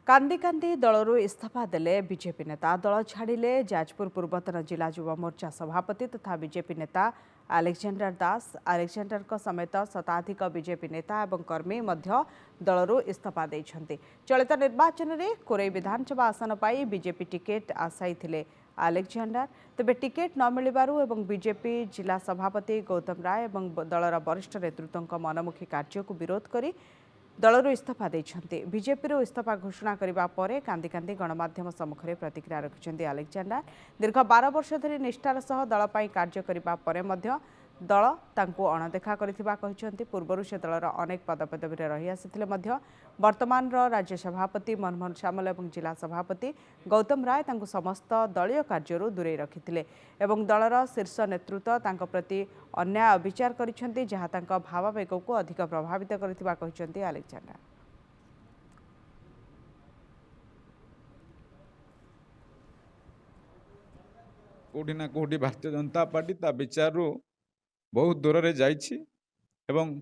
कांदी कांदी दलरू इस्तीफा देले बीजेपी नेता दल छाड़िले जाजपुर पूर्वतन जिला युवा मोर्चा सभापति तथा बीजेपी नेता आलेक्जेंडर दास आलेक्जेंडर समेत शताधिक बीजेपी नेता और कर्मी दलरू इस्तीफा देइछन्ति। चलित निर्वाचन में कोरै विधानसभा आसन पाई बीजेपी टिकेट आशाई थिले आलेक्जेंडर तेबे टिकेट न मिलबारु एवं बीजेपी जिला सभापति गौतम राय एवं दलर वरिष्ठ नेतृत्व मनमुखी कार्य को विरोध करी दलरू इस्तीफा देइछन्ति। बीजेपी इस्तीफा घोषणा करबा परे कांदी कांदी गणमाध्यम सम्मुखरे प्रतिक्रिया रखिछन्ति आलेक्जेंडर। दीर्घ 12 वर्ष धरि निष्ठार सह दल पई कार्य करबा परे मध्य दल तांको अणदेखा करिथिबा कहिछन्ति। पूर्वरु से दलर अनेक पदपदवी रही आसिथिले मध्य वर्तमान राज्य सभापति मनमोहन सामल एवं जिला सभापति गौतम राय तांको समस्त दलीय कार्यरू दूरे रखिथिले एवं दलर शीर्ष नेतृत्व तांको प्रति अन्याय अविचार करिछन्ति जहा तांको भावावेग को अधिक प्रभावित करिथिबा कहिछन्ति आलेक्जेंडर। कोठी ना कोठी भारतीय जनता पार्टी ता विचार बहुत दूर रे जाइछि एवं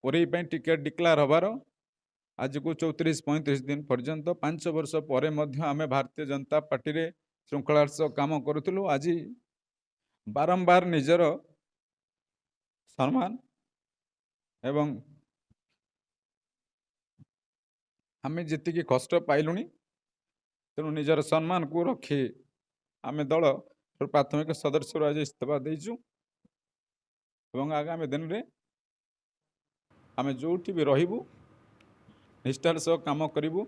कोरै पे टिकेट डिक्लेयर हबार आज को 34-35 दिन पर्यंत 5 वर्ष पर आम भारतीय जनता पार्टी रे श्रृंखलार सह काम करूँ। आज बारंबार निजर सम्मान एवं आम जी कष्ट पाइलुनी तेणु निजर सम्मान को रखी आम दल प्राथमिक सदस्य आज इस्तीफा देचु एवं आगामी दिन में आम जो भी रहबू निष्ठार सह काम करूँ।